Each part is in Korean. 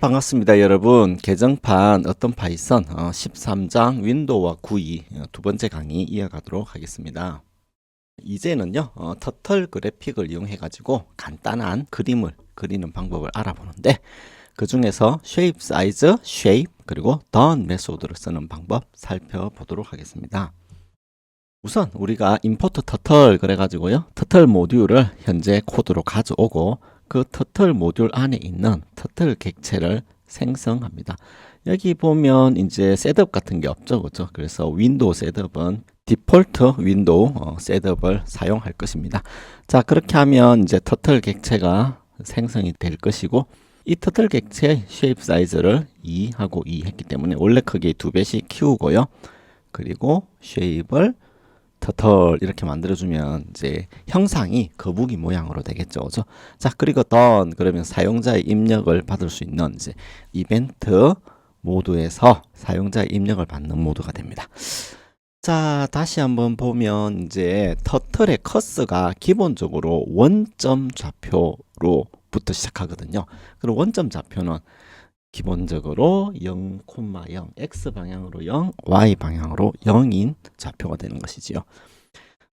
반갑습니다 여러분. 개정판 어떤 파이썬 13장 윈도우와 GUI 두 번째 강의 이어가도록 하겠습니다. 이제는요 터틀 그래픽을 이용해 가지고 간단한 그림을 그리는 방법을 알아보는데, 그 중에서 shape size, shape 그리고 done 메소드를 쓰는 방법 살펴보도록 하겠습니다. 우선 우리가 import turtle 그래 가지고요 터틀 모듈을 현재 코드로 가져오고 그 터틀 모듈 안에 있는 터틀 객체를 생성합니다. 여기 보면 이제 셋업 같은 게 없죠, 그렇죠? 그래서 윈도우 셋업은 디폴트 윈도우 셋업을 사용할 것입니다. 자, 그렇게 하면 이제 터틀 객체가 생성이 될 것이고, 이 터틀 객체의 쉐입 사이즈를 2하고 2 했기 때문에 원래 크기 2배씩 키우고요. 그리고 쉐입을 터틀 이렇게 만들어주면 이제 형상이 거북이 모양으로 되겠죠, 그죠? 자, 그리고 done 그러면 사용자의 입력을 받을 수 있는 이제 이벤트 모드에서 사용자의 입력을 받는 모드가 됩니다. 자, 다시 한번 보면 이제 터틀의 커스가 기본적으로 원점 좌표로부터 시작하거든요. 그리고 원점 좌표는 기본적으로 0, 0, x 방향으로 0, y 방향으로 0인 좌표가 되는 것이지요.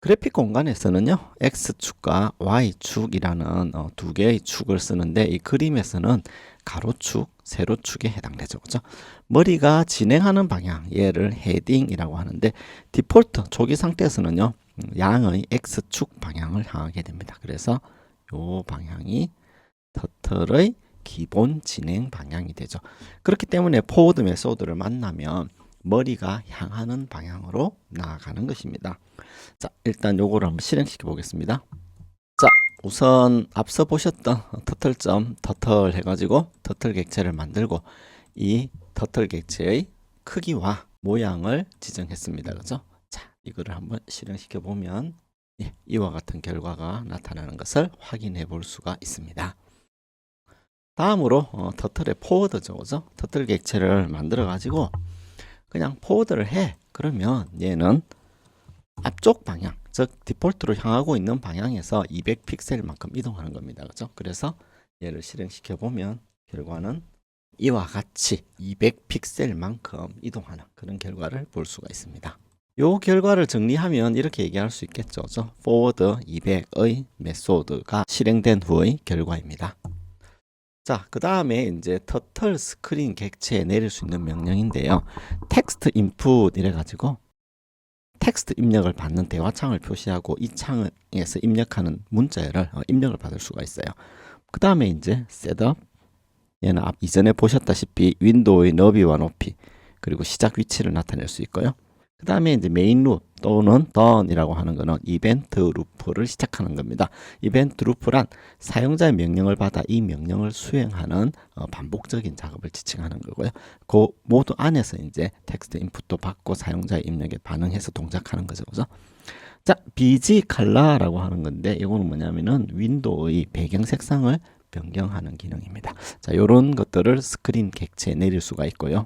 그래픽 공간에서는요, x축과 y축이라는 두 개의 축을 쓰는데, 이 그림에서는 가로축, 세로축에 해당되죠. 그죠? 머리가 진행하는 방향, 얘를 헤딩이라고 하는데, 디폴트 초기 상태에서는요, 양의 x축 방향을 향하게 됩니다. 그래서 이 방향이 터틀의 기본 진행 방향이 되죠. 그렇기 때문에 포워드 메소드를 만나면 머리가 향하는 방향으로 나아가는 것입니다. 자, 일단 요거를 한번 실행시켜 보겠습니다. 자, 우선 앞서 보셨던 터틀 해가지고 터틀 객체를 만들고, 이 터틀 객체의 크기와 모양을 지정했습니다. 그죠? 자, 이거를 한번 실행시켜 보면 이와 같은 결과가 나타나는 것을 확인해 볼 수가 있습니다. 다음으로 터틀의 포워드죠, 그죠? 터틀 객체를 만들어 가지고 그냥 포워드를 해. 그러면 얘는 앞쪽 방향, 즉 디폴트로 향하고 있는 방향에서 200픽셀만큼 이동하는 겁니다, 그죠? 그래서 얘를 실행시켜 보면 결과는 이와 같이 200픽셀만큼 이동하는 그런 결과를 볼 수가 있습니다. 이 결과를 정리하면 이렇게 얘기할 수 있겠죠, 그죠? forward 200의 메소드가 실행된 후의 결과입니다. 자, 그 다음에 이제 터틀 스크린 객체에 내릴 수 있는 명령인데요. 텍스트 인풋 이래 가지고 텍스트 입력을 받는 대화창을 표시하고 이 창에서 입력하는 문자를 입력을 받을 수가 있어요. 그 다음에 이제 셋업, 얘는 이전에 보셨다시피 윈도우의 너비와 높이 그리고 시작 위치를 나타낼 수 있고요. 그 다음에 이제 메인 룹 또는 done이라고 하는 거는 이벤트 루프를 시작하는 겁니다. 이벤트 루프란 사용자의 명령을 받아 이 명령을 수행하는 반복적인 작업을 지칭하는 거고요. 그 모두 안에서 이제 텍스트 인풋도 받고 사용자의 입력에 반응해서 동작하는 거죠, 그죠? 자, BG 컬러라고 하는 건데, 이거는 뭐냐면은 윈도우의 배경 색상을 변경하는 기능입니다. 자, 요런 것들을 스크린 객체에 내릴 수가 있고요.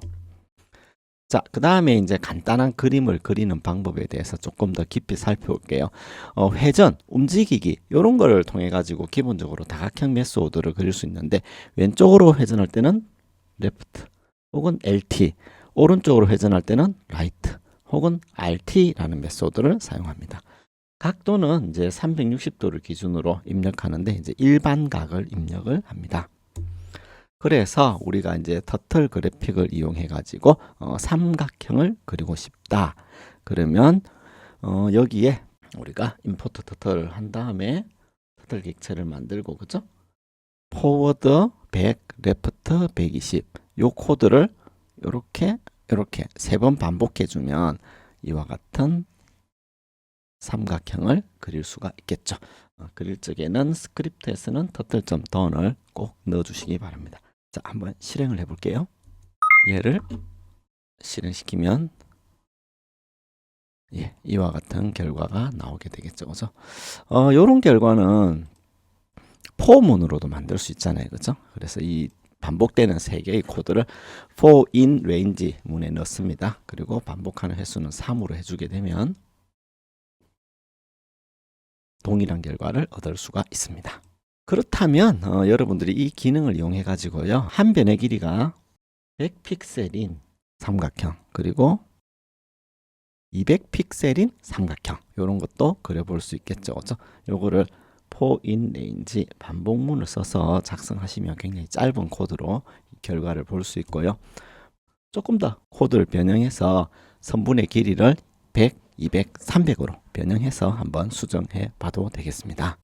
자, 그 다음에 이제 간단한 그림을 그리는 방법에 대해서 조금 더 깊이 살펴볼게요. 회전, 움직이기, 이런 거를 통해 가지고 기본적으로 다각형 메소드를 그릴 수 있는데, 왼쪽으로 회전할 때는 left 혹은 LT, 오른쪽으로 회전할 때는 right 혹은 RT라는 메소드를 사용합니다. 각도는 이제 360도를 기준으로 입력하는데, 이제 일반각을 입력을 합니다. 그래서 우리가 이제 터틀 그래픽을 이용해 가지고 삼각형을 그리고 싶다. 그러면 여기에 우리가 임포트 터틀을 한 다음에 터틀 객체를 만들고, 그죠? 포워드 100, 레프트 120. 요 코드를 이렇게 세 번 반복해 주면 이와 같은 삼각형을 그릴 수가 있겠죠. 그릴 적에는 스크립트에서는 turtle.done을 꼭 넣어 주시기 바랍니다. 자, 한번 실행을 해 볼게요. 얘를 실행시키면 이와 같은 결과가 나오게 되겠죠, 그죠? 요런 결과는 포문으로도 만들 수 있잖아요, 그죠? 그래서 이 반복되는 세 개의 코드를 for in range 문에 넣습니다. 그리고 반복하는 횟수는 3으로 해주게 되면 동일한 결과를 얻을 수가 있습니다. 그렇다면 여러분들이 이 기능을 이용해 가지고요. 한 변의 길이가 100픽셀인 삼각형 그리고 200픽셀인 삼각형 이런 것도 그려볼 수 있겠죠. 그죠? 요거를 포인 레인지 반복문을 써서 작성하시면 굉장히 짧은 코드로 결과를 볼 수 있고요. 조금 더 코드를 변형해서 선분의 길이를 100, 200, 300으로 변형해서 한번 수정해 봐도 되겠습니다.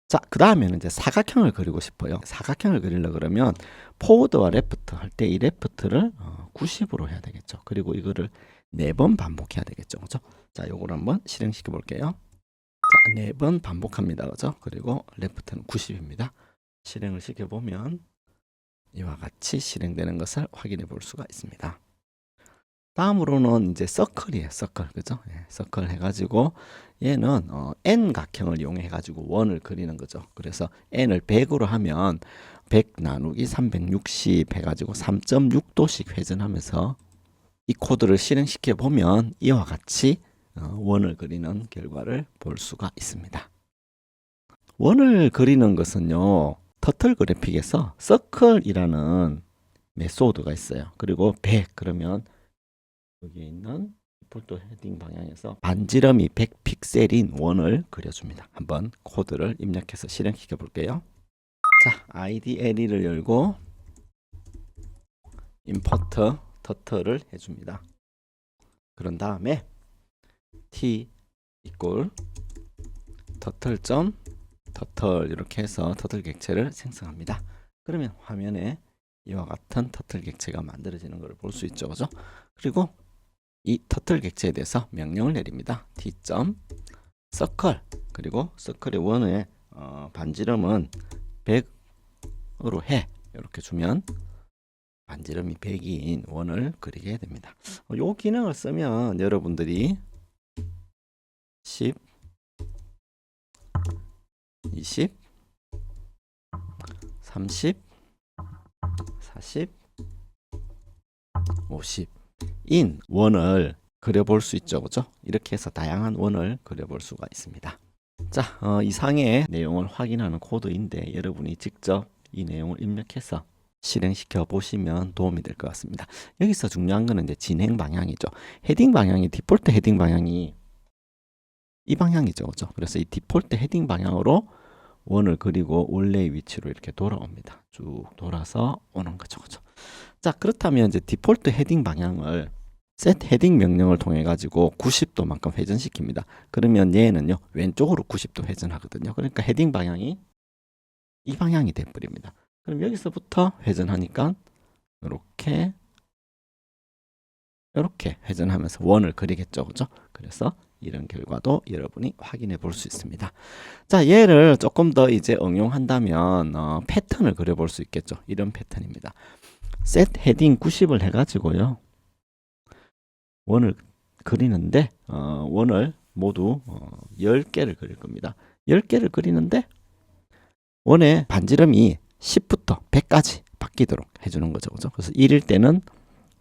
자, 그 다음에는 이제 사각형을 그리고 싶어요. 사각형을 그리려 그러면 포워드와 레프트 할 때 이 레프트를 90으로 해야 되겠죠. 그리고 이거를 4번 반복해야 되겠죠. 그죠? 자, 요걸 한번 실행시켜 볼게요. 자, 4번 반복합니다. 그죠? 그리고 레프트는 90입니다. 실행을 시켜 보면 이와 같이 실행되는 것을 확인해 볼 수가 있습니다. 다음으로는 이제 서클이에요. 서클. 그죠? 예, 서클 해가지고 얘는 N각형을 이용해가지고 원을 그리는 거죠. 그래서 N을 100으로 하면 100 나누기 360 해가지고 3.6도씩 회전하면서 이 코드를 실행시켜 보면 이와 같이 원을 그리는 결과를 볼 수가 있습니다. 원을 그리는 것은요. 터틀 그래픽에서 서클이라는 메소드가 있어요. 그리고 100 그러면 여기에 있는 디폴트 헤딩 방향에서 반지름이 100픽셀인 원을 그려줍니다. 한번 코드를 입력해서 실행시켜 볼게요. 자, IDLE를 열고 임포트 터틀을 해줍니다. 그런 다음에 t 이꼴 터틀 이렇게 해서 터틀 객체를 생성합니다. 그러면 화면에 이와 같은 터틀 객체가 만들어지는 것을 볼 수 있죠. 그죠? 그리고 이 터틀 객체에 대해서 명령을 내립니다. t.circle 그리고 서클의 원의 반지름은 100으로 해. 이렇게 주면 반지름이 100인 원을 그리게 됩니다. 이 기능을 쓰면 여러분들이 10, 20, 30, 40, 50 인 원을 그려볼 수 있죠. 그죠? 이렇게 해서 다양한 원을 그려볼 수가 있습니다. 자, 이상의 내용을 확인하는 코드인데 여러분이 직접 이 내용을 입력해서 실행시켜 보시면 도움이 될 것 같습니다. 여기서 중요한 거는 이제 진행 방향이죠. 헤딩 방향이 디폴트 헤딩 방향이 이 방향이죠. 그죠? 그래서 이 디폴트 헤딩 방향으로 원을 그리고 원래의 위치로 이렇게 돌아옵니다. 쭉 돌아서 오는 거죠. 그죠? 자, 그렇다면 이제 디폴트 헤딩 방향을 set 헤딩 명령을 통해 가지고 90도만큼 회전시킵니다. 그러면 얘는요, 왼쪽으로 90도 회전하거든요. 그러니까 헤딩 방향이 이 방향이 돼 버립니다. 그럼 여기서부터 회전하니까 이렇게 회전하면서 원을 그리겠죠. 그죠? 그래서 이런 결과도 여러분이 확인해 볼 수 있습니다. 자, 얘를 조금 더 이제 응용한다면 패턴을 그려 볼 수 있겠죠. 이런 패턴입니다. set 헤딩 90을 해 가지고요. 원을 그리는데 원을 모두 10개를 그릴 겁니다. 10개를 그리는데 원의 반지름이 10부터 100까지 바뀌도록 해주는 거죠. 그죠? 그래서 1일 때는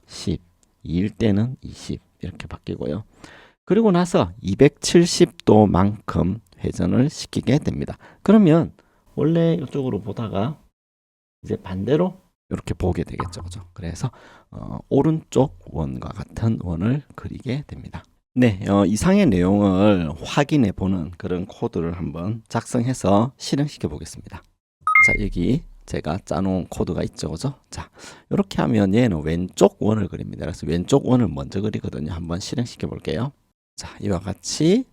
10, 2일 때는 20 이렇게 바뀌고요. 그리고 나서 270도만큼 회전을 시키게 됩니다. 그러면 원래 이쪽으로 보다가 이제 반대로 이렇게 보게 되겠죠. 그죠? 그래서 오른쪽 원과 같은 원을 그리게 됩니다. 네, 이상의 내용을 확인해 보는 그런 코드를 한번 작성해서 실행시켜 보겠습니다. 자, 여기 제가 짜놓은 코드가 있죠. 그죠? 자, 이렇게 하면 얘는 왼쪽 원을 그립니다. 그래서 왼쪽 원을 먼저 그리거든요. 한번 실행시켜 볼게요. 자, 이와 같이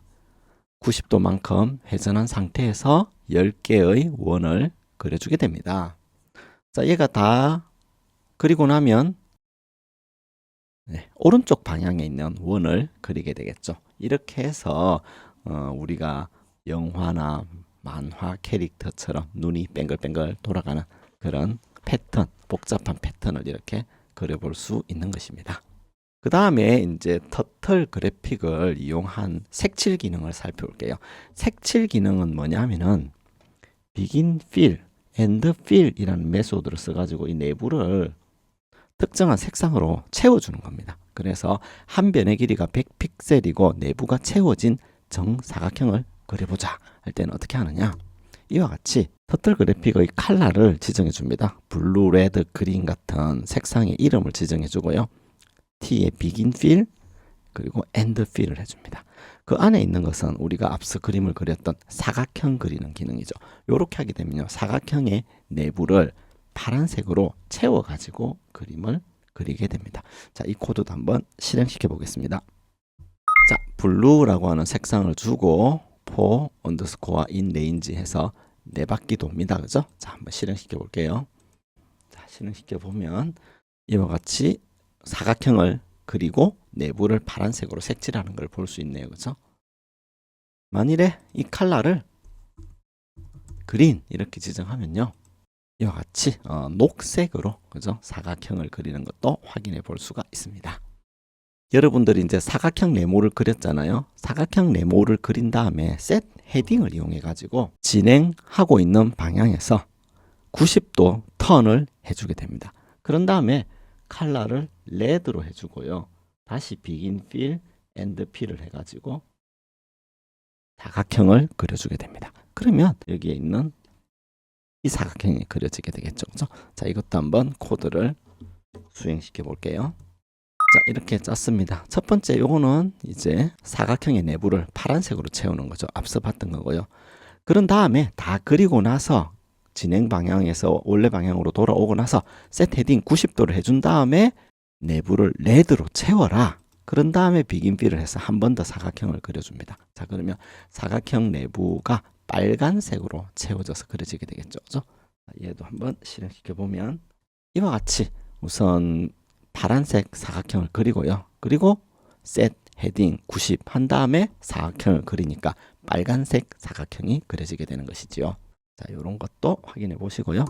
90도만큼 회전한 상태에서 10개의 원을 그려주게 됩니다. 자, 얘가 다 그리고 나면 오른쪽 방향에 있는 원을 그리게 되겠죠. 이렇게 해서 우리가 영화나 만화 캐릭터처럼 눈이 뱅글뱅글 돌아가는 그런 패턴, 복잡한 패턴을 이렇게 그려볼 수 있는 것입니다. 그 다음에 이제 터틀 그래픽을 이용한 색칠 기능을 살펴볼게요. 색칠 기능은 뭐냐면은 begin fill, end fill 이라는 메소드를 써가지고 이 내부를 특정한 색상으로 채워주는 겁니다. 그래서 한 변의 길이가 100픽셀이고 내부가 채워진 정사각형을 그려보자 할 때는 어떻게 하느냐? 이와 같이 터틀 그래픽의 컬러를 지정해 줍니다. 블루, 레드, 그린 같은 색상의 이름을 지정해 주고요. T의 begin fill 그리고 end fill을 해줍니다. 그 안에 있는 것은 우리가 앞서 그림을 그렸던 사각형 그리는 기능이죠. 이렇게 하게 되면요, 사각형의 내부를 파란색으로 채워가지고 그림을 그리게 됩니다. 자, 이 코드도 한번 실행시켜 보겠습니다. 자, 블루라고 하는 색상을 주고 for underscore in range 해서 네 바퀴 돕니다. 그죠? 자, 한번 실행시켜 볼게요. 자, 실행시켜 보면 이와 같이 사각형을 그리고 내부를 파란색으로 색칠하는 걸 볼 수 있네요. 그죠? 만일에 이 컬러를 그린 이렇게 지정하면요, 이와 같이 녹색으로, 그죠? 사각형을 그리는 것도 확인해 볼 수가 있습니다. 여러분들이 이제 사각형 네모를 그렸잖아요. 사각형 네모를 그린 다음에 셋 헤딩을 이용해 가지고 진행하고 있는 방향에서 90도 턴을 해주게 됩니다. 그런 다음에 컬러를 레드로 해주고요. 다시 begin fill, end fill을 해가지고 사각형을 그려주게 됩니다. 그러면 여기에 있는 이 사각형이 그려지게 되겠죠. 그죠? 자, 이것도 한번 코드를 수행시켜 볼게요. 자, 이렇게 짰습니다. 첫 번째 요거는 이제 사각형의 내부를 파란색으로 채우는 거죠. 앞서 봤던 거고요. 그런 다음에 다 그리고 나서 진행 방향에서 원래 방향으로 돌아오고 나서 셋 헤딩 90도를 해준 다음에 내부를 레드로 채워라. 그런 다음에 begin fill을 해서 한 번 더 사각형을 그려줍니다. 자, 그러면 사각형 내부가 빨간색으로 채워져서 그려지게 되겠죠. 그죠? 얘도 한번 실행시켜 보면 이와 같이 우선 파란색 사각형을 그리고요. 그리고 셋 헤딩 90 한 다음에 사각형을 그리니까 빨간색 사각형이 그려지게 되는 것이지요. 자, 이런 것도 확인해 보시고요.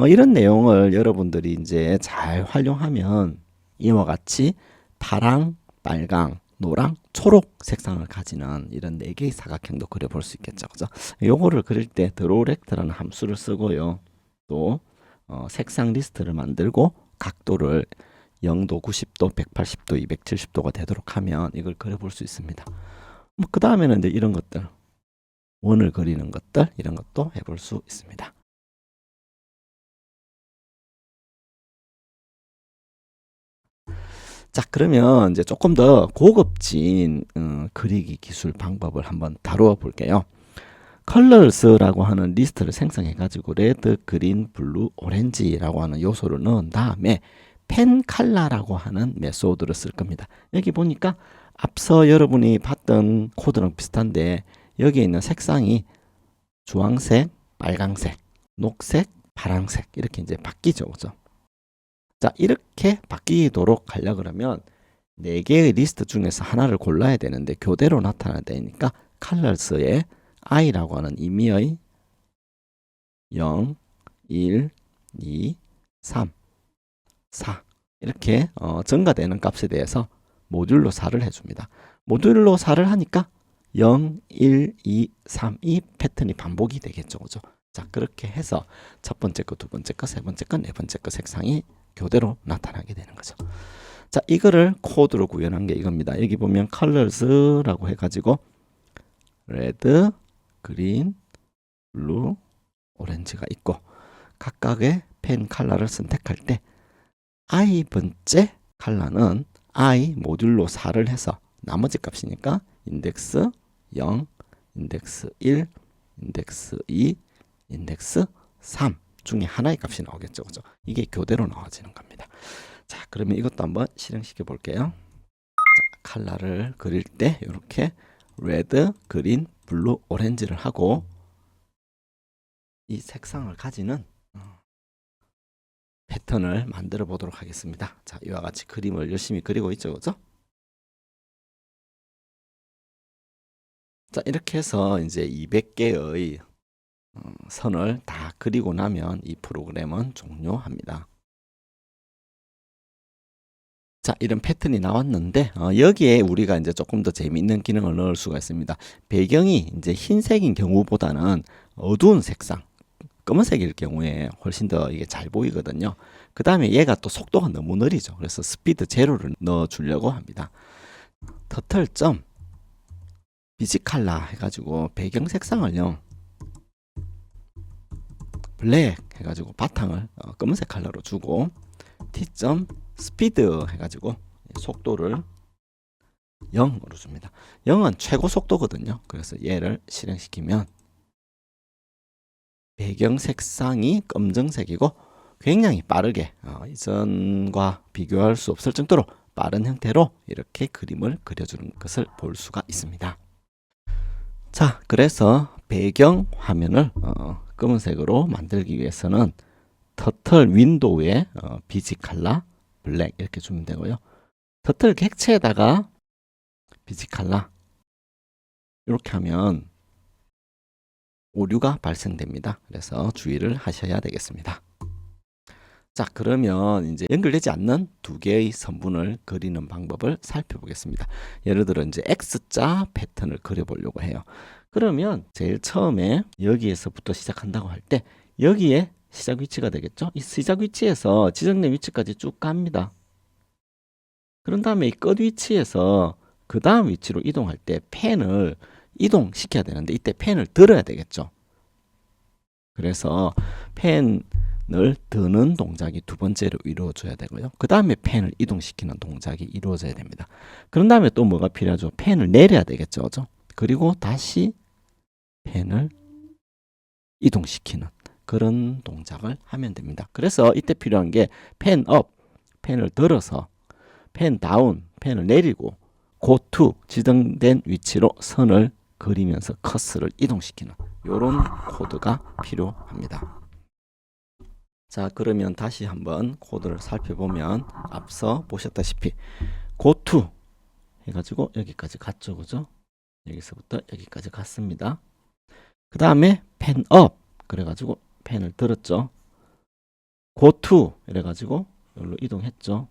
이런 내용을 여러분들이 이제 잘 활용하면 이와 같이 파랑, 빨강, 노랑, 초록 색상을 가지는 이런 4개의 사각형도 그려볼 수 있겠죠. 그죠? 요거를 그릴 때 드로우렉트라는 함수를 쓰고요. 또 색상 리스트를 만들고 각도를 0도, 90도, 180도, 270도가 되도록 하면 이걸 그려볼 수 있습니다. 그 다음에는 이제 이런 것들, 원을 그리는 것들, 이런 것도 해볼 수 있습니다. 자, 그러면 이제 조금 더 고급진 그리기 기술 방법을 한번 다루어 볼게요. 컬러스라고 하는 리스트를 생성해 가지고 레드, 그린, 블루, 오렌지라고 하는 요소를 넣은 다음에 펜 컬러라고 하는 메소드를 쓸 겁니다. 여기 보니까 앞서 여러분이 봤던 코드랑 비슷한데 여기에 있는 색상이 주황색, 빨강색, 녹색, 파랑색 이렇게 이제 바뀌죠. 그죠? 자, 이렇게 바뀌도록 하려고 그러면 4개의 리스트 중에서 하나를 골라야 되는데 교대로 나타나야 되니까 컬러스의 i라고 하는 임의의 0, 1, 2, 3, 4 이렇게 증가되는 값에 대해서 모듈로 4를 해줍니다. 모듈로 4를 하니까 0, 1, 2, 3 이 패턴이 반복이 되겠죠. 그죠? 자, 그렇게 해서 첫 번째 거, 두 번째 거, 세 번째 거, 네 번째 거 색상이 교대로 나타나게 되는 거죠. 자, 이거를 코드로 구현한 게 이겁니다. 여기 보면 colors라고 해가지고 레드, 그린, 블루, 오렌지가 있고 각각의 펜 컬러를 선택할 때 i 번째 컬러는 i 모듈로 4를 해서 나머지 값이니까 인덱스 0, 인덱스 1, 인덱스 2, 인덱스 3 중에 하나의 값이 나오겠죠. 그죠? 이게 교대로 나와지는 겁니다. 자, 그러면 이것도 한번 실행시켜 볼게요. 자, 컬러를 그릴 때 이렇게 레드, 그린, 블루, 오렌지를 하고 이 색상을 가지는 패턴을 만들어 보도록 하겠습니다. 자, 이와 같이 그림을 열심히 그리고 있죠. 그죠? 자, 이렇게 해서 이제 200개의 선을 다 그리고 나면 이 프로그램은 종료합니다. 자, 이런 패턴이 나왔는데 여기에 우리가 이제 조금 더 재미있는 기능을 넣을 수가 있습니다. 배경이 이제 흰색인 경우보다는 어두운 색상, 검은색일 경우에 훨씬 더 이게 잘 보이거든요. 그 다음에 얘가 또 속도가 너무 느리죠. 그래서 스피드 제로를 넣어 주려고 합니다. 터틀 점 비지칼라 해가지고 배경 색상을요 블랙 해가지고 바탕을 검은색 컬러로 주고 t.speed 해가지고 속도를 0으로 줍니다. 0은 최고 속도거든요. 그래서 얘를 실행시키면 배경 색상이 검정색이고 굉장히 빠르게 이전과 비교할 수 없을 정도로 빠른 형태로 이렇게 그림을 그려주는 것을 볼 수가 있습니다. 자, 그래서 배경 화면을 검은색으로 만들기 위해서는 터틀 윈도우에 비지칼라 블랙 이렇게 주면 되고요. 터틀 객체에다가 비지칼라 이렇게 하면 오류가 발생됩니다. 그래서 주의를 하셔야 되겠습니다. 자, 그러면 이제 연결되지 않는 두 개의 선분을 그리는 방법을 살펴보겠습니다. 예를 들어 이제 X자 패턴을 그려보려고 해요. 그러면 제일 처음에 여기에서부터 시작한다고 할 때 여기에 시작 위치가 되겠죠? 이 시작 위치에서 지정된 위치까지 쭉 갑니다. 그런 다음에 이 끝 위치에서 그 다음 위치로 이동할 때 펜을 이동시켜야 되는데 이때 펜을 들어야 되겠죠. 그래서 펜을 드는 동작이 두 번째로 이루어져야 되고요. 그 다음에 펜을 이동시키는 동작이 이루어져야 됩니다. 그런 다음에 또 뭐가 필요하죠? 펜을 내려야 되겠죠. 그죠? 그리고 다시 펜을 이동시키는 그런 동작을 하면 됩니다. 그래서 이때 필요한 게 펜 업, 펜을 들어서 펜 다운, 펜을 내리고 go to 지정된 위치로 선을 그리면서 커서를 이동시키는 이런 코드가 필요합니다. 자, 그러면 다시 한번 코드를 살펴보면 앞서 보셨다시피 go to 해가지고 여기까지 갔죠. 그죠? 여기서부터 여기까지 갔습니다. 그 다음에 펜 업 그래가지고 펜을 들었죠. go to 이래가지고 여기로 이동했죠.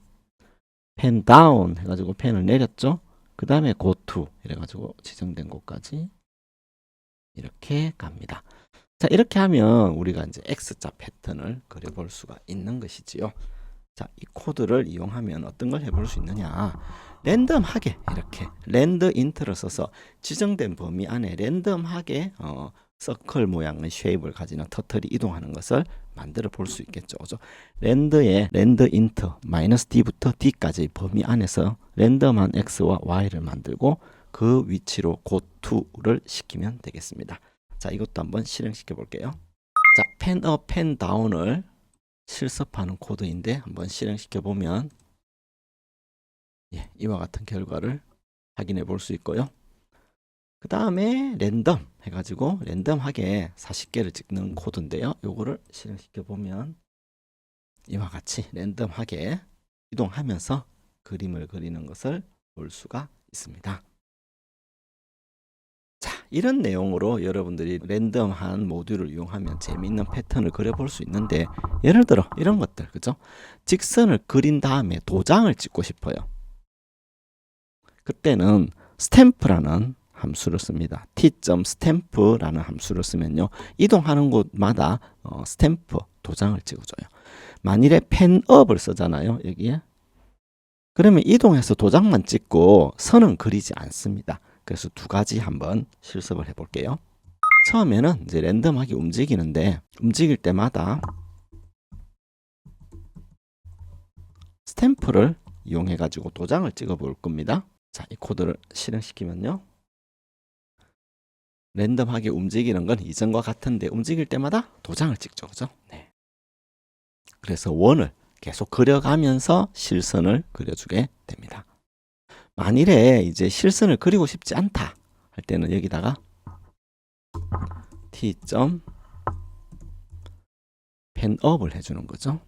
펜 다운 해가지고 펜을 내렸죠. 그 다음에 go to 이래가지고 지정된 곳까지 이렇게 갑니다. 자, 이렇게 하면 우리가 이제 X자 패턴을 그려볼 수가 있는 것이지요. 자, 이 코드를 이용하면 어떤 걸 해볼 수 있느냐. 랜덤하게 이렇게 랜드 인트를 써서 지정된 범위 안에 랜덤하게 서클 모양의 쉐입을 가지는 터틀이 이동하는 것을 만들어 볼 수 있겠죠. 그죠? 랜드에 랜드 인트 -d부터 d까지 범위 안에서 랜덤한 x와 y를 만들고 그 위치로 go to를 시키면 되겠습니다. 자, 이것도 한번 실행시켜 볼게요. 자, 펜 업, 펜 다운을 실습하는 코드인데 한번 실행시켜 보면 이와 같은 결과를 확인해 볼 수 있고요. 그 다음에 랜덤 해가지고 랜덤하게 40개를 찍는 코드인데요. 요거를 실행시켜 보면 이와 같이 랜덤하게 이동하면서 그림을 그리는 것을 볼 수가 있습니다. 자, 이런 내용으로 여러분들이 랜덤한 모듈을 이용하면 재미있는 패턴을 그려볼 수 있는데 예를 들어 이런 것들, 그죠? 직선을 그린 다음에 도장을 찍고 싶어요. 그때는 스탬프라는 함수를 씁니다. t.stamp라는 함수를 쓰면요. 이동하는 곳마다 스탬프 도장을 찍어줘요. 만일에 펜업을 쓰잖아요. 여기에. 그러면 이동해서 도장만 찍고 선은 그리지 않습니다. 그래서 두 가지 한번 실습을 해볼게요. 처음에는 이제 랜덤하게 움직이는데 움직일 때마다 스탬프를 이용해 가지고 도장을 찍어 볼 겁니다. 자, 이 코드를 실행시키면요. 랜덤하게 움직이는 건 이전과 같은데 움직일 때마다 도장을 찍죠. 그죠? 네. 그래서 원을 계속 그려가면서 실선을 그려주게 됩니다. 만일에 이제 실선을 그리고 싶지 않다 할 때는 여기다가 t.penup을 해주는 거죠.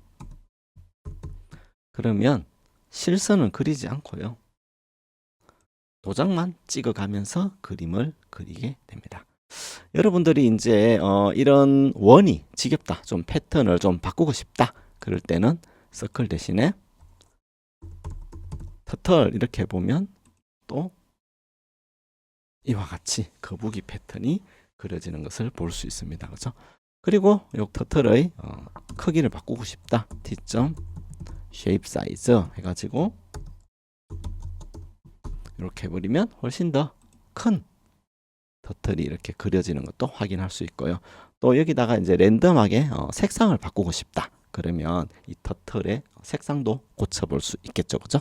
그러면 실선은 그리지 않고요. 도장만 찍어가면서 그림을 그리게 됩니다. 여러분들이 이제 이런 원이 지겹다, 좀 패턴을 좀 바꾸고 싶다 그럴 때는 서클 대신에 터틀 이렇게 해보면 또 이와 같이 거북이 패턴이 그려지는 것을 볼 수 있습니다. 그렇죠? 그리고 요 터틀의 크기를 바꾸고 싶다. t.shape size 해가지고 이렇게 해버리면 훨씬 더 큰 터틀이 이렇게 그려지는 것도 확인할 수 있고요. 또 여기다가 이제 랜덤하게 색상을 바꾸고 싶다. 그러면 이 터틀의 색상도 고쳐볼 수 있겠죠. 그죠?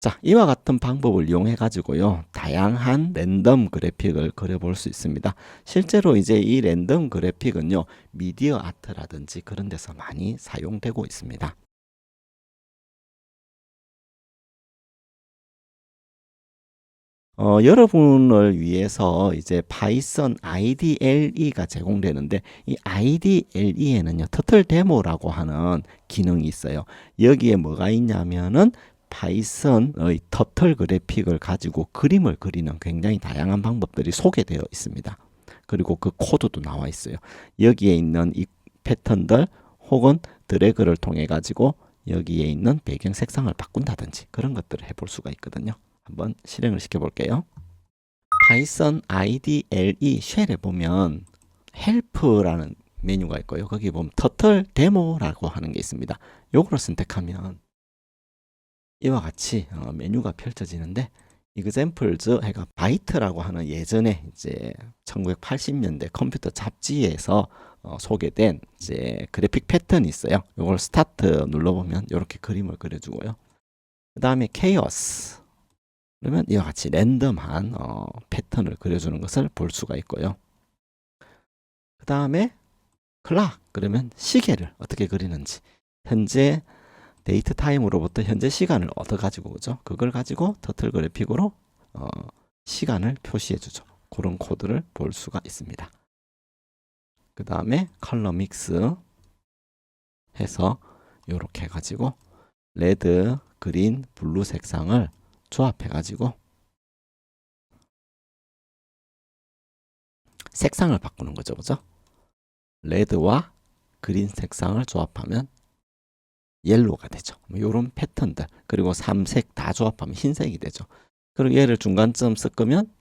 자, 이와 같은 방법을 이용해 가지고요, 다양한 랜덤 그래픽을 그려볼 수 있습니다. 실제로 이제 이 랜덤 그래픽은요, 미디어 아트라든지 그런 데서 많이 사용되고 있습니다. 여러분을 위해서 이제 파이썬 IDLE가 제공되는데, 이 IDLE에는요, 터틀 데모라고 하는 기능이 있어요. 여기에 뭐가 있냐면은 파이썬의 터틀 그래픽을 가지고 그림을 그리는 굉장히 다양한 방법들이 소개되어 있습니다. 그리고 그 코드도 나와 있어요. 여기에 있는 이 패턴들 혹은 드래그를 통해 가지고 여기에 있는 배경 색상을 바꾼다든지 그런 것들을 해볼 수가 있거든요. 한번 실행을 시켜 볼게요. 파이썬 IDLE 쉘에 보면 헬프라는 메뉴가 있고요. 거기 보면 터틀 데모라고 하는 게 있습니다. 요거를 선택하면 이와 같이 메뉴가 펼쳐지는데, examples 해가 바이트라고 하는 예전에 이제 1980년대 컴퓨터 잡지에서 소개된 이제 그래픽 패턴이 있어요. 이걸 스타트 눌러보면 이렇게 그림을 그려주고요. 그 다음에 chaos 그러면 이와 같이 랜덤한 패턴을 그려주는 것을 볼 수가 있고요. 그 다음에 clock 그러면 시계를 어떻게 그리는지, 현재 데이트 타임으로부터 현재 시간을 얻어가지고 그죠? 그걸 가지고 터틀 그래픽으로 시간을 표시해 주죠. 그런 코드를 볼 수가 있습니다. 그 다음에 컬러 믹스 해서 이렇게 해가지고 레드, 그린, 블루 색상을 조합해가지고 색상을 바꾸는 거죠. 그죠? 레드와 그린 색상을 조합하면 옐로우가 되죠. 이런 패턴들, 그리고 3색 다 조합하면 흰색이 되죠. 그리고 얘를 중간점 섞으면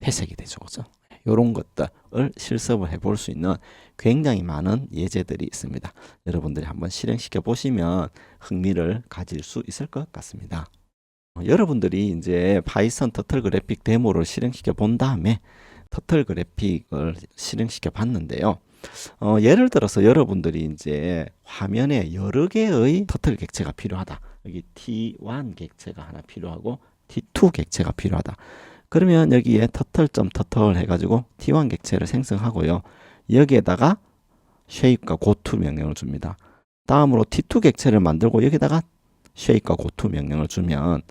회색이 되죠. 그죠? 이런 것들을 실습을 해볼 수 있는 굉장히 많은 예제들이 있습니다. 여러분들이 한번 실행시켜 보시면 흥미를 가질 수 있을 것 같습니다. 여러분들이 이제 파이썬 터틀 그래픽 데모를 실행시켜 본 다음에 터틀 그래픽을 실행시켜 봤는데요. 예를 들어서 여러분들이 이제 화면에 여러 개의 터틀 객체가 필요하다. 여기 T1 객체가 하나 필요하고 T2 객체가 필요하다. 그러면 여기에 터틀 해가지고 T1 객체를 생성하고요. 여기에다가 shape과 goto 명령을 줍니다. 다음으로 T2 객체를 만들고 여기다가 shape과 goto 명령을 주면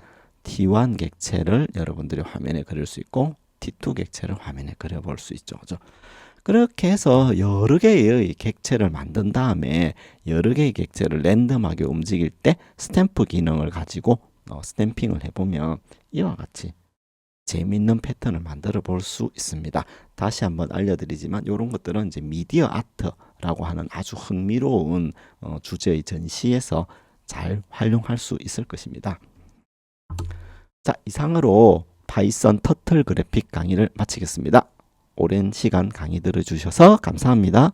T1 객체를 여러분들이 화면에 그릴 수 있고 T2 객체를 화면에 그려볼 수 있죠. 그죠? 그렇게 해서 여러 개의 객체를 만든 다음에 여러 개의 객체를 랜덤하게 움직일 때 스탬프 기능을 가지고 스탬핑을 해보면 이와 같이 재미있는 패턴을 만들어 볼 수 있습니다. 다시 한번 알려드리지만 이런 것들은 이제 미디어 아트라고 하는 아주 흥미로운 주제의 전시에서 잘 활용할 수 있을 것입니다. 자, 이상으로 파이썬 터틀 그래픽 강의를 마치겠습니다. 오랜 시간 강의 들어주셔서 감사합니다.